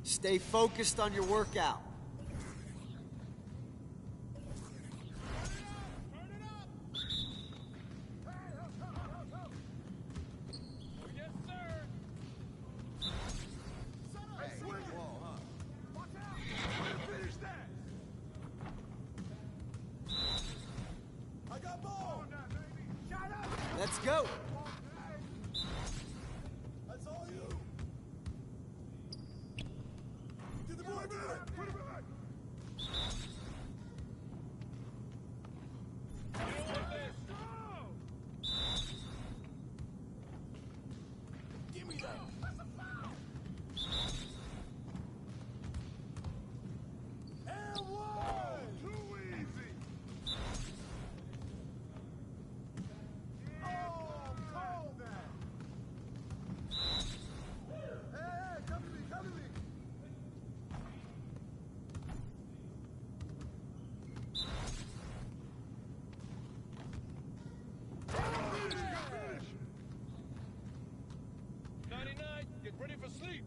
Stay focused on your workout. Let's go. That's all you. Get the boy back. Put him back. Give me that. That's a foul. And one. Too easy. Oh, call that. Hey, come to me, come to me. Finish. 99, get ready for sleep.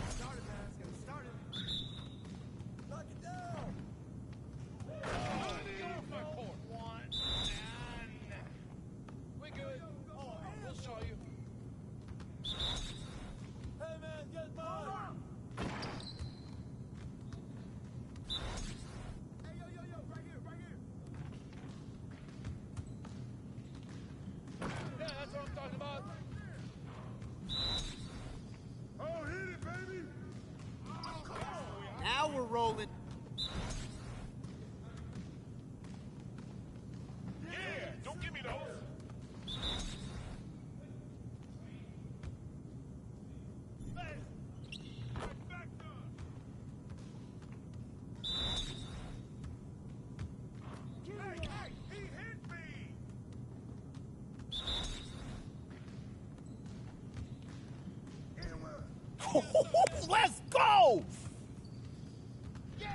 Start it, man. It's gonna start it. Knock it down. Get off my court. One, and we good. Oh, we'll show you. Hey, man, get mine. Hey, yo, right here, right here. Yeah, that's what I'm talking about. Oh, hit it, baby. Now we're rolling. Yeah, don't give me those. Hey. Back up. Hey, he hit me. Let's go! Yeah!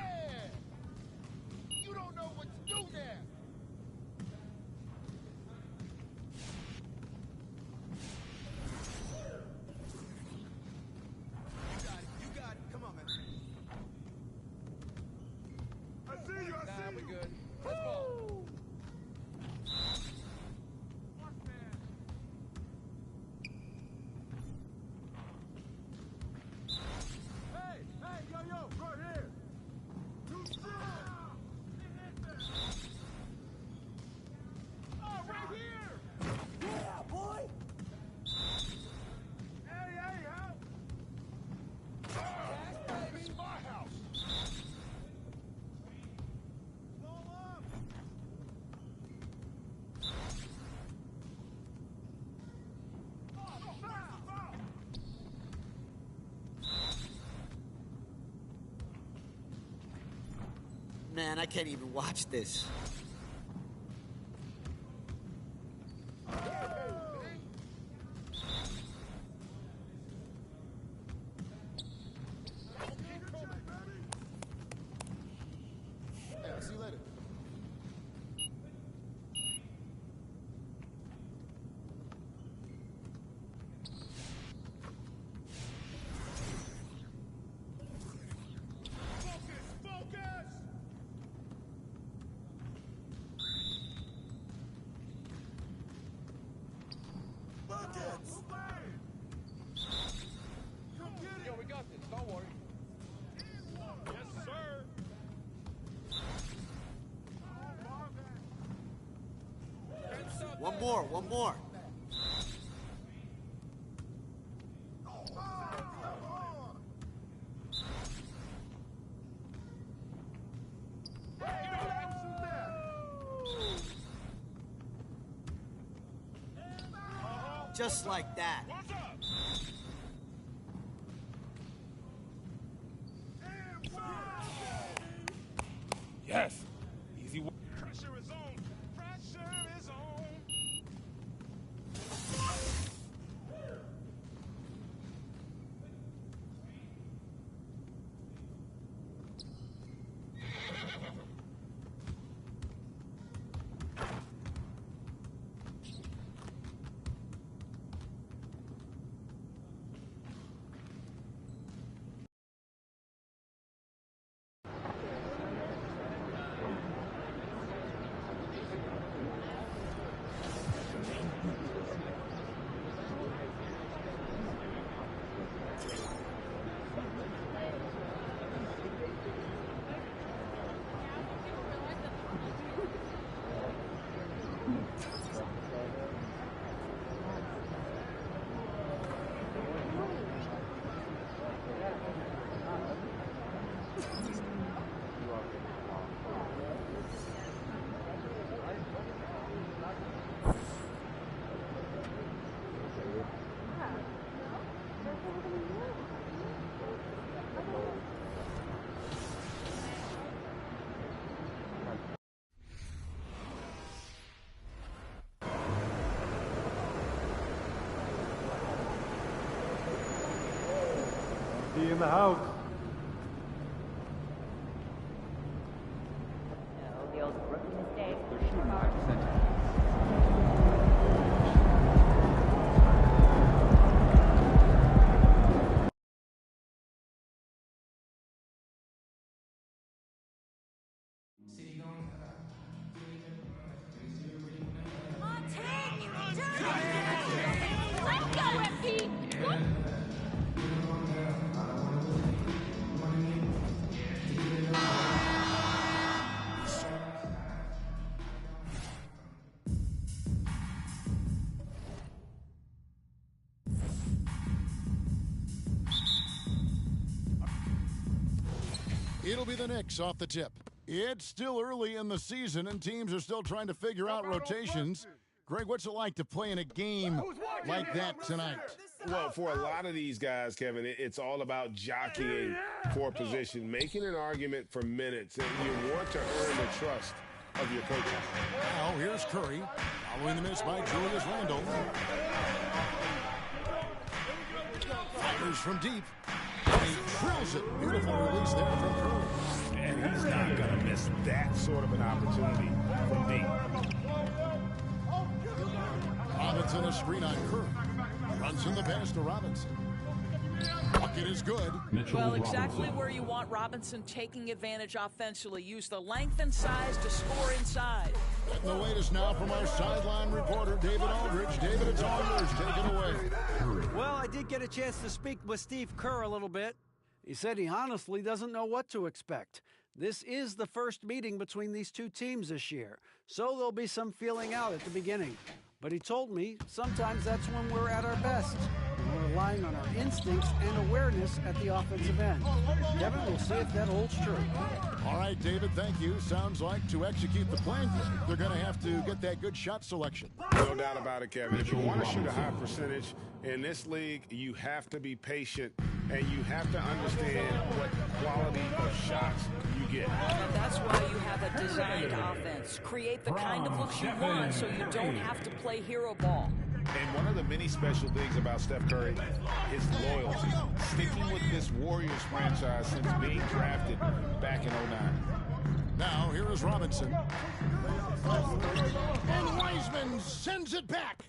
You don't know what to do there! You got it. Come on, man. I see you, Nah, we good. Let's go. Hey, yo, right here! Too strong! Oh, right here! Yeah, boy! Hey, help! It's my house. Blow up! Oh, foul! Man, I can't even watch this. Hey, I'll see you later. Focus! Buckets! Come get it! Yo, we got this. Don't worry. Yes, sir. One more. Just like that. What's up? Yes! Easy work. Pressure is on. Pressure is on. in the house. No, the old rookie mistake. They're shooting at the center. Let's go, MP! It'll be the Knicks off the tip. It's still early in the season, and teams are still trying to figure out rotations. Greg, what's it like to play in a game like that tonight? Well, for a lot of these guys, Kevin, it's all about jockeying for position, making an argument for minutes, and you want to earn the trust of your coaches. Now, here's Curry, following the miss by Julius Randle. Fires from deep. He drills it. Beautiful release there from Curry. And he's not going to miss that sort of an opportunity from deep. Robinson a screen on Curry. Runs in the pass to Robinson. Bucket is good. Well, exactly where you want Robinson, taking advantage offensively. Use the length and size to score inside. Getting the latest now from our sideline reporter, David Aldridge. David, it's all yours. Take it away. Well, I did get a chance to speak with Steve Kerr a little bit. He said he honestly doesn't know what to expect. This is the first meeting between these two teams this year, so there'll be some feeling out at the beginning. But he told me sometimes that's when we're at our best. We're relying on our instincts and awareness at the offensive end. Kevin, we'll see if that holds true. All right, David, thank you. Sounds like to execute the plan, they're going to have to get that good shot selection. No doubt about it, Kevin. If you want to shoot a high percentage in this league, you have to be patient, and you have to understand what quality of shots you get. And that's why you have a designed offense. Create the kind of looks you want so you don't have to play hero ball. And one of the many special things about Steph Curry is loyalty. Sticking with this Warriors franchise since being drafted back in '09. Now, here is Robinson. And Wiseman sends it back.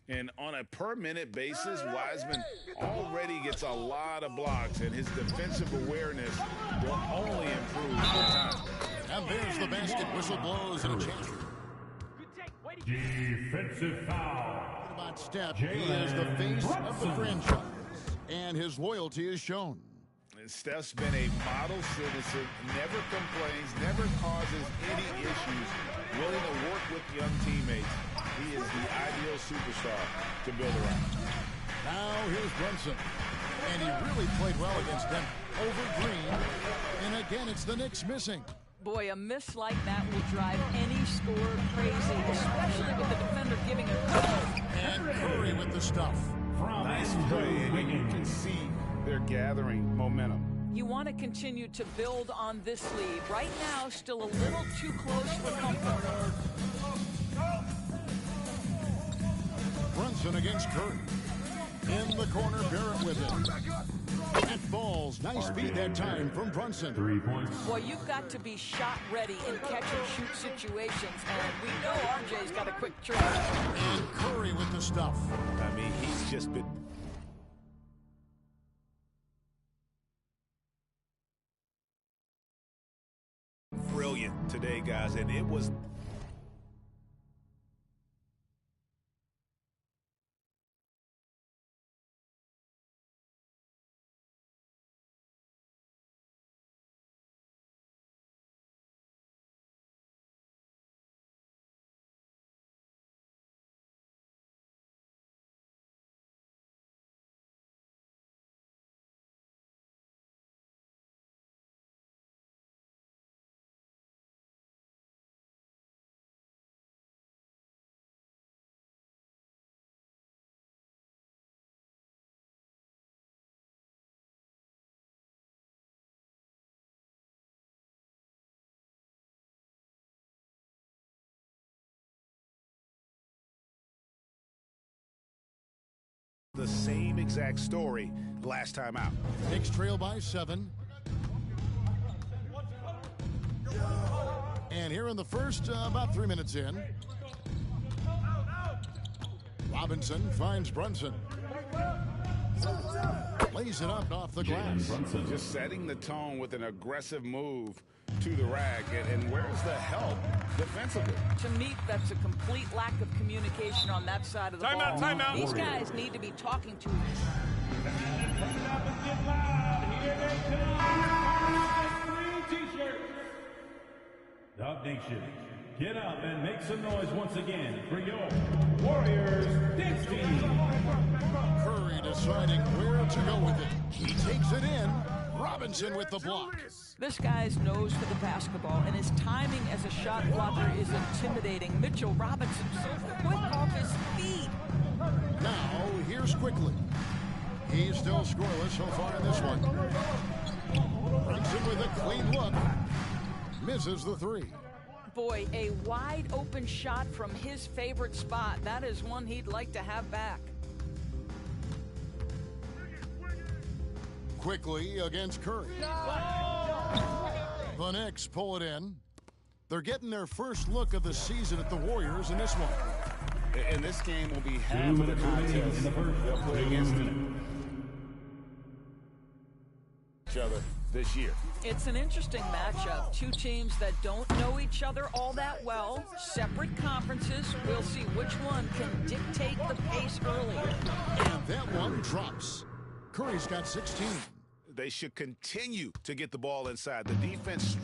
And on a per-minute basis, Wiseman already gets a lot of blocks, and his defensive awareness will only improve with time. And there's the basket. Whistle blows and a chance. Defensive foul. What about Steph? He is the face of the franchise, and his loyalty is shown. And Steph's been a model citizen, never complains, never causes any issues, willing to work with young teammates. He is the ideal superstar to build around. Now here's Brunson, and he really played well against them over Green. And again, it's the Knicks missing. Boy, a miss like that will drive any scorer crazy, especially with the defender giving a call. And Curry with the stuff. Nice play, and you can see they're gathering momentum. You want to continue to build on this lead. Right now, still a little too close for comfort. Brunson against Curry. In the corner, Barrett with it. It falls. Nice speed that time from Brunson. 3 points. Boy, you've got to be shot ready in catch-and-shoot situations, and we know RJ's got a quick trigger. And Curry with the stuff. I mean, he's just been brilliant today, guys, and it was the same exact story last time out. Knicks trail by 7. And here in the first, about 3 minutes in, Robinson finds Brunson. Lays it up off the glass. Just setting the tone with an aggressive move to the rack. And where's the help defensively? To me, that's a complete lack of communication on that side of the ball. Timeout. These guys need to be talking to Dog Nation, get up and make some noise once again for your Warriors dance team. Curry deciding where to go with it. He takes it in. Robinson with the block. This guy's nose for the basketball, and his timing as a shot blocker is intimidating. Mitchell Robinson so quick off his feet. Now, here's Quickly. He's still scoreless so far in this one. Brunson with a clean look. Misses the 3. Boy, a wide open shot from his favorite spot. That is one he'd like to have back. Quickly against Curry. The Knicks pull it in. They're getting their first look of the season at the Warriors in this one. And this game will be half of the contest they'll play against each other this year. It's an interesting matchup. Two teams that don't know each other all that well. Separate conferences. We'll see which one can dictate the pace early. And that one drops. Curry's got 16. They should continue to get the ball inside. The defense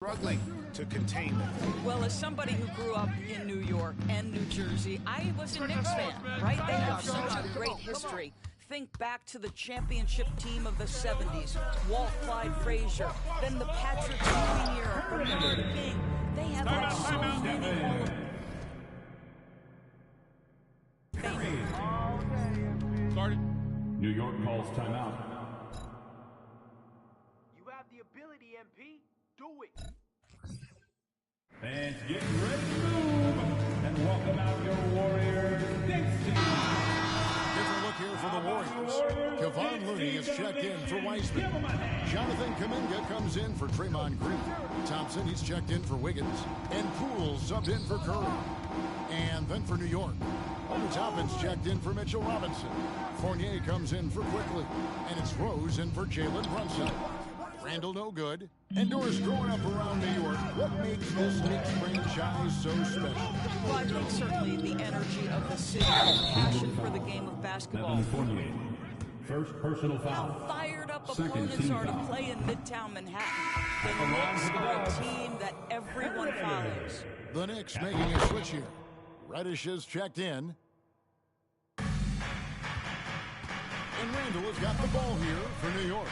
struggling to contain them. Well, as somebody who grew up in New York and New Jersey, I was a Knicks fan, right? They have such a great history. Think back to the championship team of the 70s, Walt Clyde Frazier, then the Patrick Ewing era, Bernard King. They have had so many Hall of Started. New York calls timeout. You have the ability, MP. Do it. Fans, get ready to move and welcome out your Warriors. Different look here for the Warriors. Kevon Looney is checked in for Wiseman. Jonathan Kuminga comes in for Draymond Green. Thompson, he's checked in for Wiggins. And Poole subbed in for Curry. And then for New York, Obi Toppin's checked in for Mitchell Robinson. Fournier comes in for Quickly. And it's Rose in for Jalen Brunson. Randall no good. And Doris growing up around New York, what makes this Knicks franchise so special? Well, I think certainly the energy of the city, the passion for the game of basketball. Evan Fournier. First personal foul. How fired up Second opponents team are to foul. play in Midtown Manhattan. The Knicks are a team that everyone follows. The Knicks making a switch here. Reddish is checked in. And Randall has got the ball here for New York.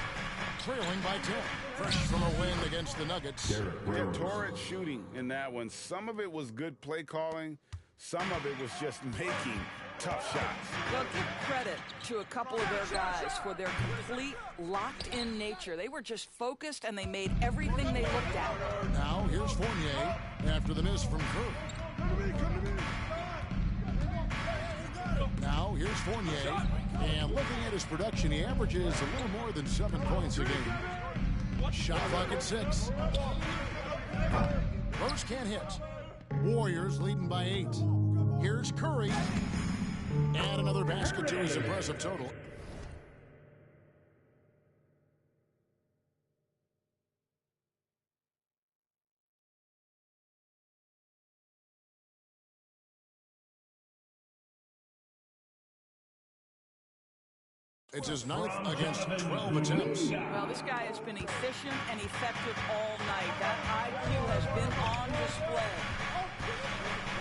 Trailing by 10. Fresh from a win against the Nuggets. We had torrid shooting in that one. Some of it was good play calling. Some of it was just making tough shots. Well, give credit to a couple of their guys for their complete locked-in nature. They were just focused, and they made everything they looked at. Now, here's Fournier after the miss from Curry. Now, here's Fournier. And looking at his production, he averages a little more than 7 points a game. Shot clock at 6. Rose can't hit. Warriors leading by 8. Here's Curry. Add another basket to his impressive total. It's his 9th against 12 attempts. Well, this guy has been efficient and effective all night. That IQ has been on display.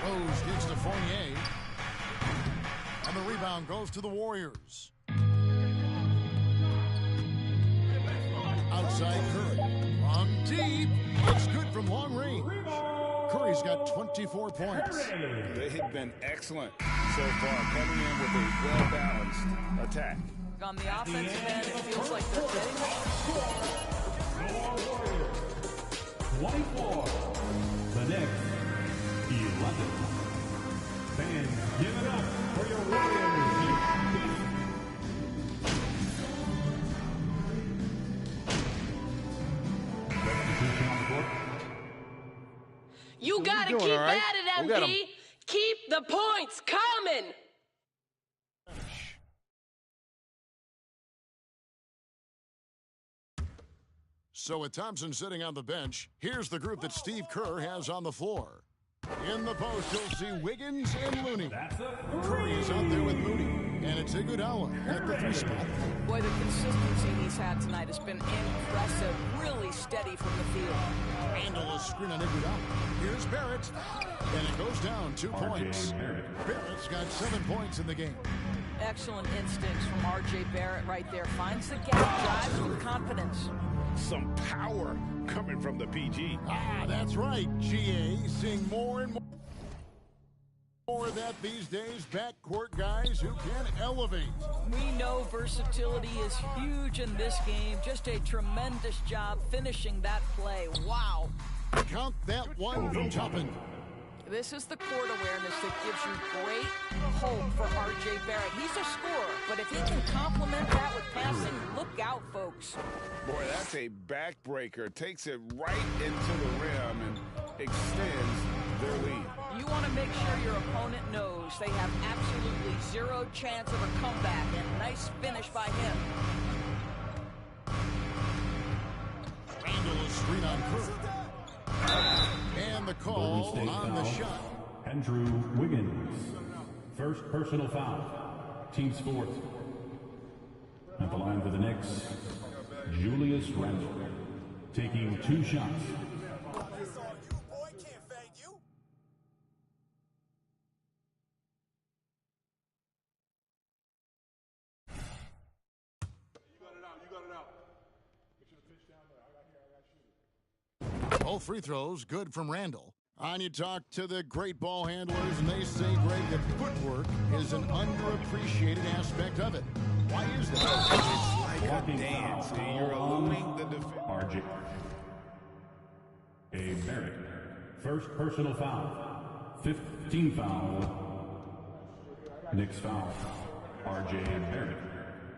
Rose gets to Fournier. And the rebound goes to the Warriors. Outside Curry. On deep. It's good from long range. Curry's got 24 points. They have been excellent so far, coming in with a well-balanced attack. On the offensive end, it feels like they're getting it. 24. The Knicks, 11. Fans, give it up for your Warriors. You gotta keep at it, MP. Keep the points coming. So with Thompson sitting on the bench, here's the group that Steve Kerr has on the floor. In the post, you'll see Wiggins and Looney. Curry is out there with Moody. And it's Iguodala at the 3 spot. Boy, the consistency he's had tonight has been impressive. Really steady from the field. Randall is screen on Iguodala. Here's Barrett. And it goes down 2 points. Barrett's got 7 points in the game. Excellent instincts from R.J. Barrett right there. Finds the gap, drives with confidence. Some power coming from the PG. That's right, GA. Seeing more and more of that these days. Backcourt guys who can elevate. We know versatility is huge in this game. Just a tremendous job finishing that play. Wow. Count that one from Toppin. This is the court awareness that gives you great hope for R.J. Barrett. He's a scorer, but if he can complement that with passing, look out, folks. Boy, that's a backbreaker. Takes it right into the rim and extends their lead. You want to make sure your opponent knows they have absolutely zero chance of a comeback, and nice finish by him. Randall is screen on Curry. And the call on the shot. Andrew Wiggins. First personal foul. Team's 4th. At the line for the Knicks, Julius Randle. Taking 2 shots. Both free throws good from Randall. On you talk to the great ball handlers, and they say, Greg, that footwork is an underappreciated aspect of it. Why is that? It's like a dance, and you're eluding the defense. RJ. A Barrett. First personal foul. 15 foul. Knicks foul. RJ Barrett.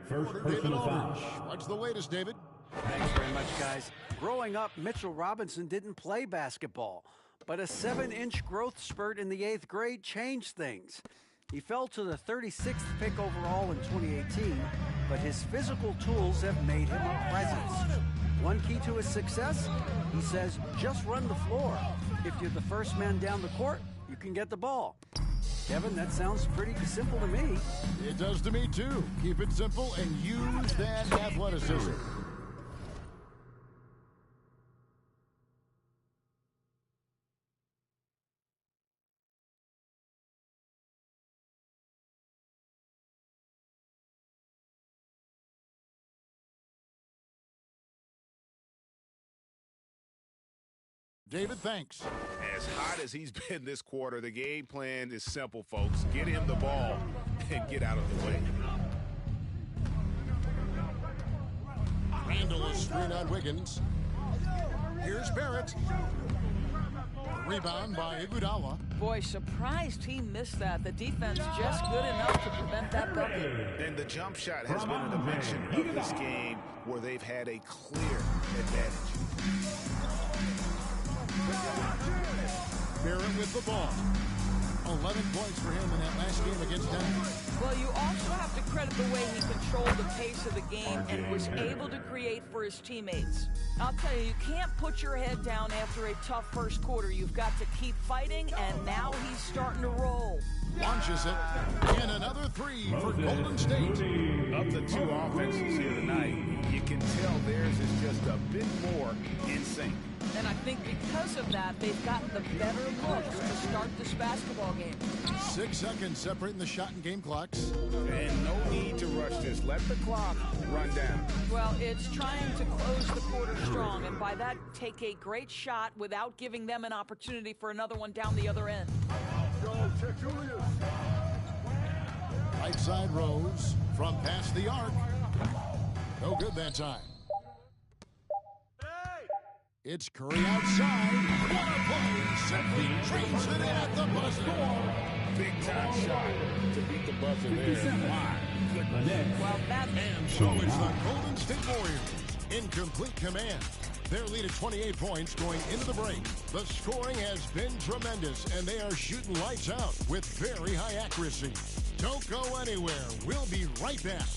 First personal foul. What's the latest, David? Thanks very much, guys. Growing up, Mitchell Robinson didn't play basketball, but a 7-inch growth spurt in the 8th grade changed things. He fell to the 36th pick overall in 2018, but his physical tools have made him a presence. One key to his success, he says, just run the floor. If you're the first man down the court, you can get the ball. Kevin, that sounds pretty simple to me. It does to me, too. Keep it simple and use that athleticism. David, thanks. As hot as he's been this quarter, the game plan is simple, folks. Get him the ball and get out of the way. Randall is screen on Wiggins. Here's Barrett. Rebound by Iguodala. Boy, surprised he missed that. The defense just good enough to prevent that bucket. And the jump shot has been a dimension of this game where they've had a clear advantage. Barrett with the ball. 11 points for him in that last game against Denver. Well, you also have to credit the way he controlled the pace of the game and was able to create for his teammates. I'll tell you, you can't put your head down after a tough first quarter. You've got to keep fighting, and now he's starting to roll. Launches it, and another three for Golden State. Of the two offenses here tonight, you can tell theirs is just a bit more in sync. And I think because of that, they've gotten the better looks to start this basketball game. 6 seconds separating the shot and game clocks. And no need to rush this. Let the clock run down. Well, it's trying to close the quarter strong, and by that, take a great shot without giving them an opportunity for another one down the other end. Right side Rose from past the arc. No good that time. It's Curry outside. What a play! Simply dreams it in at the buzzer. Big time shot to beat the buzzer there. Well, that and so it's the Golden State Warriors in complete command. Their lead at 28 points going into the break. The scoring has been tremendous, and they are shooting lights out with very high accuracy. Don't go anywhere. We'll be right back.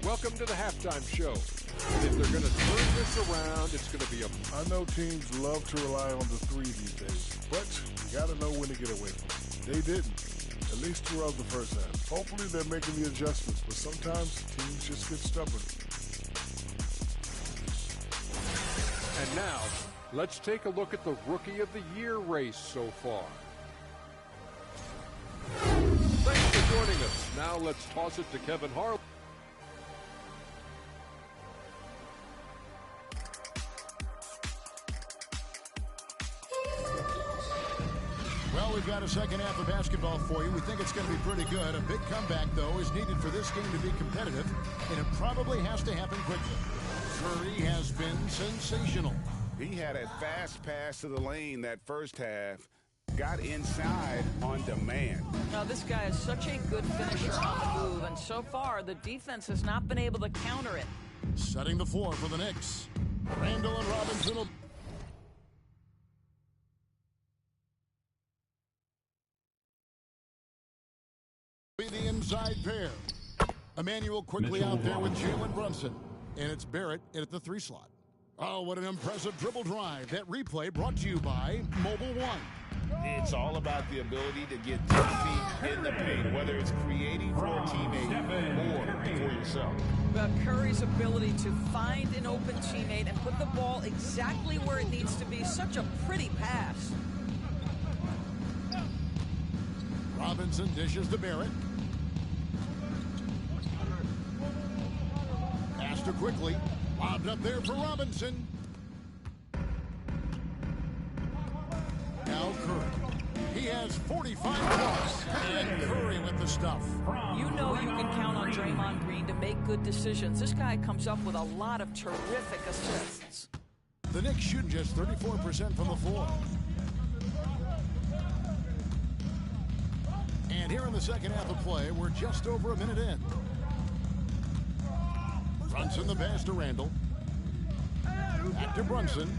Welcome to the halftime show. And if they're going to turn this around, it's going to be I know teams love to rely on the three these days, but you got to know when to get away from it. They didn't, at least throughout the first half. Hopefully they're making the adjustments, but sometimes teams just get stubborn. And now, let's take a look at the Rookie of the Year race so far. Thanks for joining us. Now let's toss it to Kevin Harlan. Well, we've got a second half of basketball for you. We think it's going to be pretty good. A big comeback, though, is needed for this game to be competitive, and it probably has to happen quickly. Curry has been sensational. He had a fast pass to the lane that first half. Got inside on demand. Now, this guy is such a good finisher on the move, and so far, the defense has not been able to counter it. Setting the floor for the Knicks. Randall and Robinson will... be the inside pair. Emmanuel quickly out there with Jalen Brunson. And it's Barrett in at the 3 slot. Oh, what an impressive dribble drive. That replay brought to you by Mobile One. It's all about the ability to get 2 feet in the paint, whether it's creating for a teammate or for yourself. But Curry's ability to find an open teammate and put the ball exactly where it needs to be, such a pretty pass. Robinson dishes to Barrett. Pass to quickly. Lobbed up there for Robinson. Now Curry. He has 45 points. And Curry with the stuff. You know you can count on Draymond Green to make good decisions. This guy comes up with a lot of terrific assists. The Knicks shooting just 34% from the floor. And here in the second half of play, we're just over a minute in. Brunson the pass to Randall. Back to Brunson.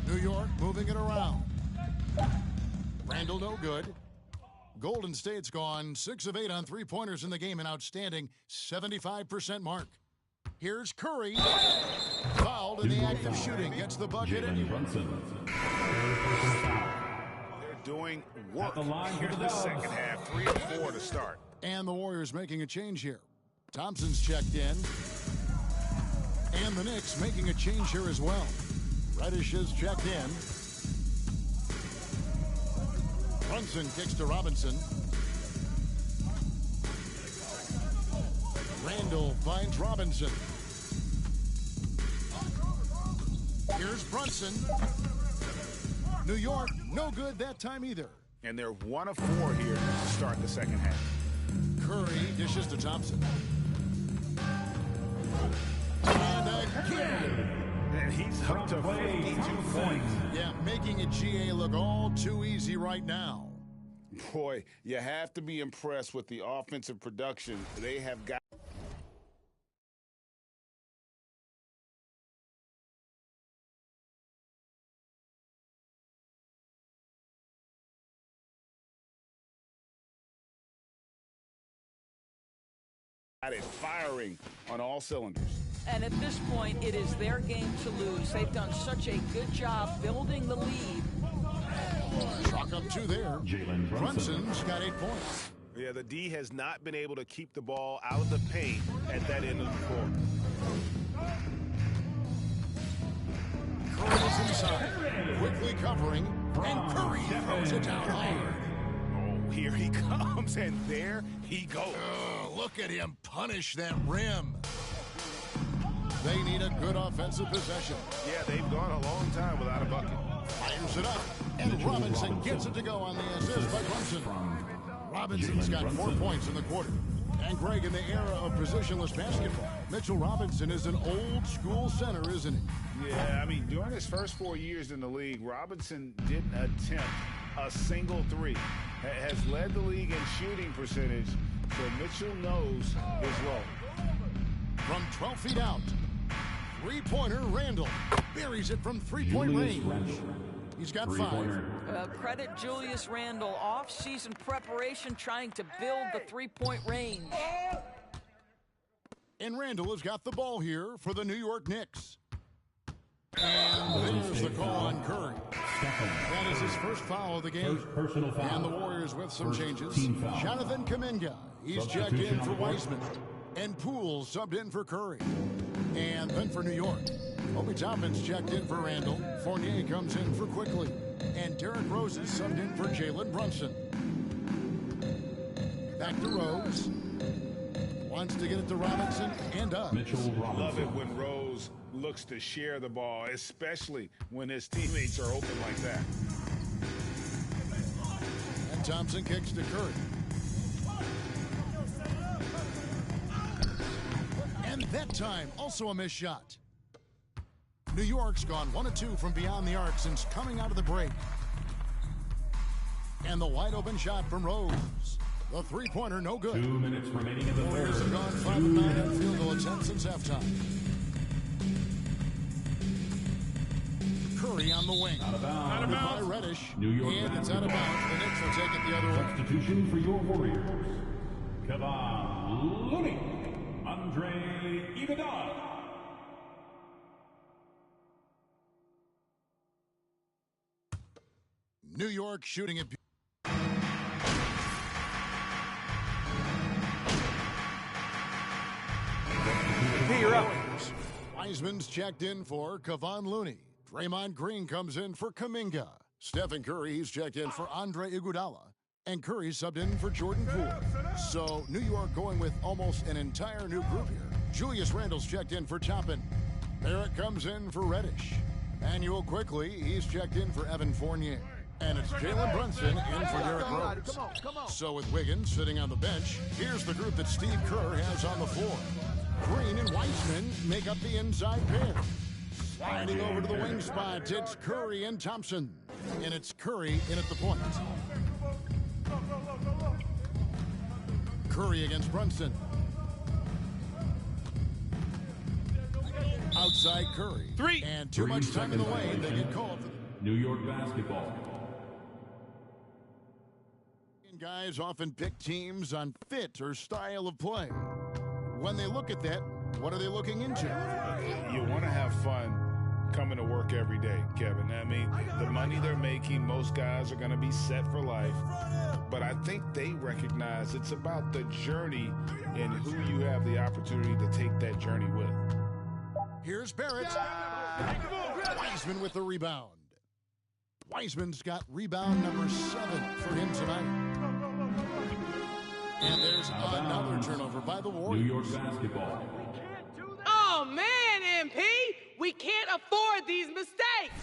New York moving it around. Randall no good. Golden State's gone 6 of 8 on three-pointers in the game, an outstanding 75% mark. Here's Curry. Fouled in the act of shooting. Gets the bucket anyway. They're doing work here in the second half. 3 and 4 to start. And the Warriors making a change here. Thompson's checked in. And the Knicks making a change here as well. Reddish is checked in. Brunson kicks to Robinson. Randall finds Robinson. Here's Brunson. New York, no good that time either. And they're 1 of 4 here to start the second half. Curry dishes to Thompson. And again. And he's up to 52 points. Yeah, making a GA look all too easy right now. Boy, you have to be impressed with the offensive production they have got. It firing on all cylinders. And at this point, it is their game to lose. They've done such a good job building the lead. Chalk up 2 there. Brunson's got 8 points. Yeah, the D has not been able to keep the ball out of the paint at that end of the court. Curry's inside. Quickly covering. And Curry throws it down hard. Oh, here he comes, and there he goes. Oh, look at him punish that rim. They need a good offensive possession. Yeah, they've gone a long time without a bucket. Fires it up, and Robinson gets it to go on the assist by Brunson. Robinson's got 4 points in the quarter. And Greg, in the era of positionless basketball, Mitchell Robinson is an old-school center, isn't he? Yeah, I mean, during his first 4 years in the league, Robinson didn't attempt a single three. Has led the league in shooting percentage, so Mitchell knows his role. From 12 feet out, three-pointer Randall buries it from three-point range. He's got 5. Credit Julius Randle, off-season preparation trying to build the three-point range. And Randall has got the ball here for the New York Knicks. And there's the call on Curry. That is his first foul of the game. And the Warriors with some changes. Jonathan Kuminga, he's checked in for Wiseman. And Poole subbed in for Curry. And then for New York, Obi Toppin's checked in for Randall. Fournier comes in for Quickly. And Derrick Rose is subbed in for Jalen Brunson. Back to Rose. Wants to get it to Robinson and up. Love it when Rose looks to share the ball, especially when his teammates are open like that. And Thompson kicks to Curry. And that time, also a missed shot. New York's gone 1 of 2 from beyond the arc since coming out of the break. And the wide open shot from Rose. The three-pointer, no good. 2 minutes remaining in the Warriors third. have gone 5 of 9 on field goal attempts since halftime. Curry on the wing. Out of bounds. By Reddish. New York And it's out of bounds. The Knicks will take it the other way. Substitution for your Warriors. Kevon Looney. Andre Iguodala. New York shooting it. Hey, you're up. Wiseman's checked in for Kevon Looney. Draymond Green comes in for Kuminga. Stephen Curry, he's checked in for Andre Iguodala. And Curry subbed in for Jordan Poole. So New York going with almost an entire new group here. Julius Randle's checked in for Toppin. Barrett comes in for Reddish. Manuel Quickly, he's checked in for Evan Fournier. And it's Jalen Brunson in for Derrick Rose. So with Wiggins sitting on the bench, here's the group that Steve Kerr has on the floor. Green and Weissman make up the inside pair. Sliding over to the wing spot, it's Curry and Thompson. And it's Curry in at the point. Curry against Brunson. Outside Curry. Three. And too much time in the lane. They get called. New York basketball. Guys often pick teams on fit or style of play. When they look at that, what are they looking into? You want to have fun coming to work every day, Kevin. I mean, the money they're making, most guys are going to be set for life. But I think they recognize it's about the journey and who you have the opportunity to take that journey with. Here's Barrett. Wiseman with the rebound. Wiseman's got rebound number 7 for him tonight. And there's another turnover by the Warriors. New York basketball. Oh, man, MP! We can't afford these mistakes!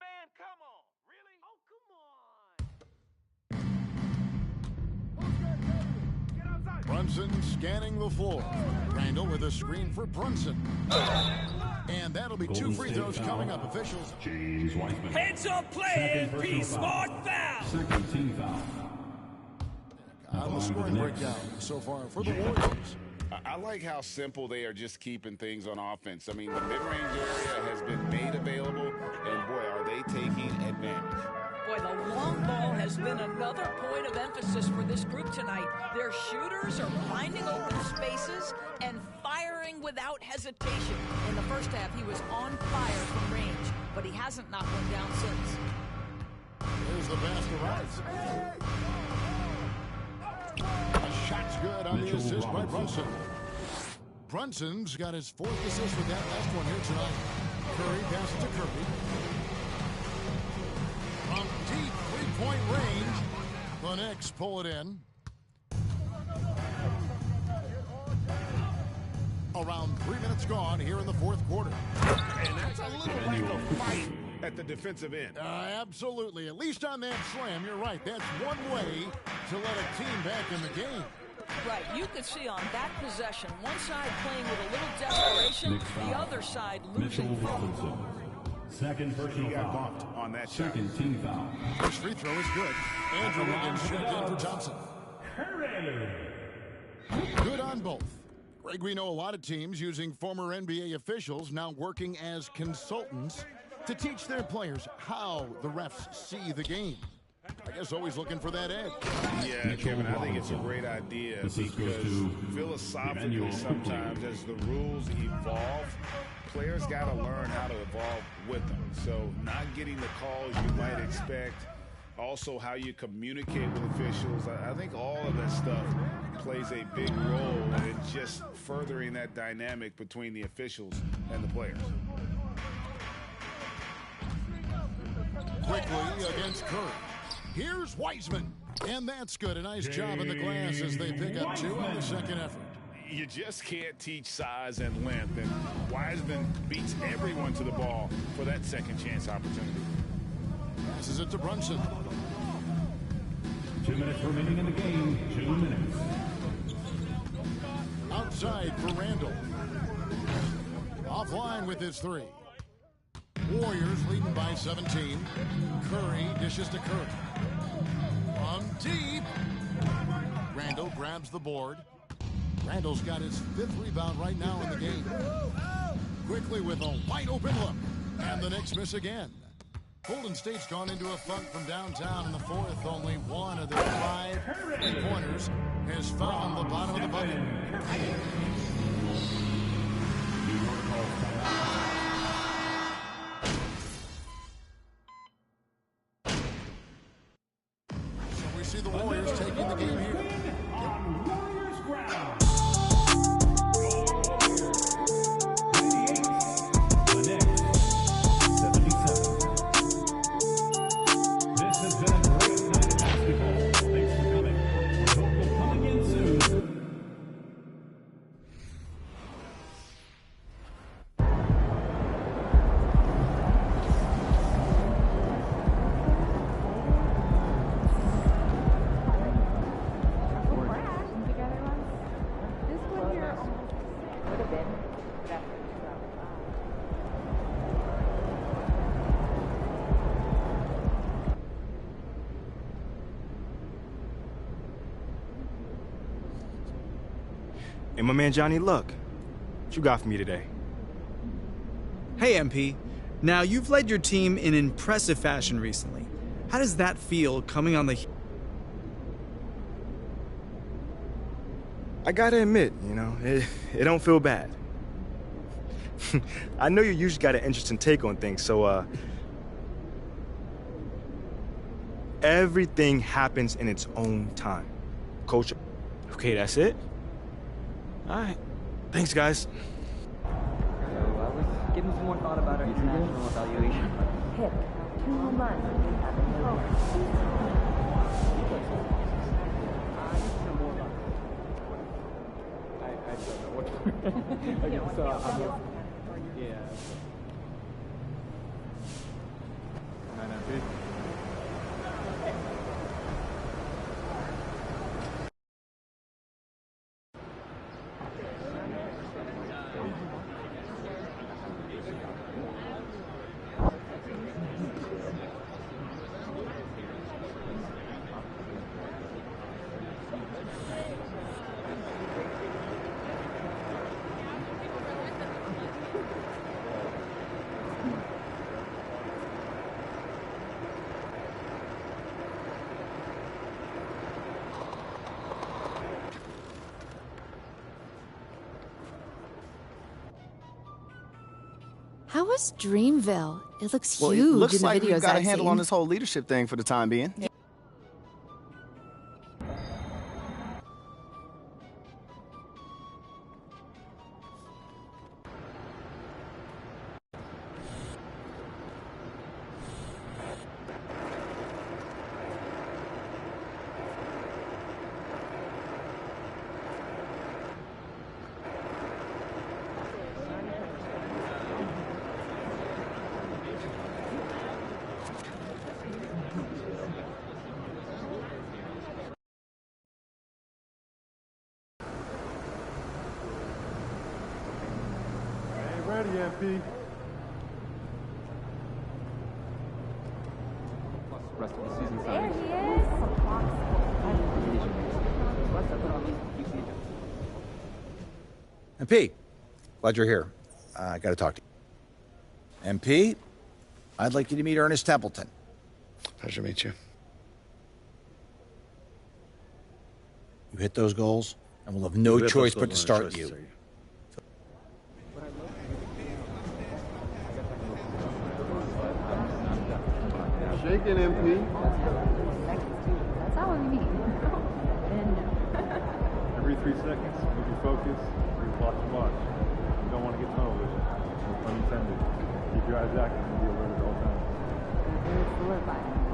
Man, come on. Really? Oh, come on. Brunson scanning the floor. Randle with a screen for Brunson. And that'll be Golden 2 free throws State coming foul. up. Officials. James Wiseman. Heads up play, MP, smart foul. Second team foul. On the scoring breakdown so far for the Warriors. I like how simple they are just keeping things on offense. I mean, the mid-range area has been made available, and boy, are they taking advantage. Boy, the long ball has been another point of emphasis for this group tonight. Their shooters are finding open spaces and firing without hesitation. In the first half, he was on fire from range, but he hasn't knocked one down since. There's the pass to Rice. A shot's good on the assist by Brunson. Brunson's got his 4th assist with that last one here tonight. Curry passes to Curry. From deep 3-point range, the Knicks pull it in. Around 3 minutes gone here in the 4th quarter. And that's a little like a fight at the defensive end. Absolutely. At least on that slam, you're right. That's one way to let a team back in the game. Right, you could see on that possession, one side playing with a little desperation, the other side losing Mitchell Robinson. Second personal He got foul. bumped on that shot. Second team foul. First free throw is good. Andrew Wiggins checked in for Thompson. Good on both. Greg, we know a lot of teams using former NBA officials now working as consultants to teach their players how the refs see the game. I guess always looking for that edge. Yeah, Kevin, I think it's a great idea because philosophically sometimes as the rules evolve, players got to learn how to evolve with them. So not getting the calls you might expect, also how you communicate with officials. I think all of that stuff plays a big role in just furthering that dynamic between the officials and the players. Quickly against Curry. Here's Wiseman. And that's good. A nice job in the glass as they pick up 2 on the second effort. You just can't teach size and length, and Wiseman beats everyone to the ball for that second chance opportunity. Passes it to Brunson. 2 minutes remaining in the game. 2 minutes. Outside for Randle. Offline with his 3. Warriors leading by 17. Curry dishes to Curry. From deep. Randle grabs the board. Randle's got his 5th rebound right now in the game. Quickly with a wide open look. And the Knicks miss again. Golden State's gone into a funk from downtown in the 4th. Only one of their 5 3-pointers has found the bottom of the bucket. So we see the Warriors taking the game here. On Warriors ground. The Knicks, 77. This has been a great night of basketball. Thanks for coming. We hope you'll come again soon. And my man Johnny Luck. What you got for me today? Hey, MP. Now, you've led your team in impressive fashion recently. How does that feel coming on the... I gotta admit, you know, it don't feel bad. I know you usually got an interesting take on things, so, everything happens in its own time. Coach, okay, that's it? All right. Thanks, guys. So I was giving some more thought about our international evaluation. Hip, 2 months. I don't know what. Okay, so yeah. How was Dreamville? It looks Well, huge it looks in the like videos we've got a I've handle seen. on this whole leadership thing for the time being. Ready, MP. Rest of the season There signings. he is. MP, glad you're here. I got to talk to you. MP, I'd like you to meet Ernest Templeton. Pleasure to meet you. You hit those goals, and we'll have no choice but to start you. Shaking, MP. That's all we need. Every 3 seconds, move your focus, watch your march. You don't want to get tunnel vision. No pun intended. Keep your eyes active and be alert at all times. Very solidified.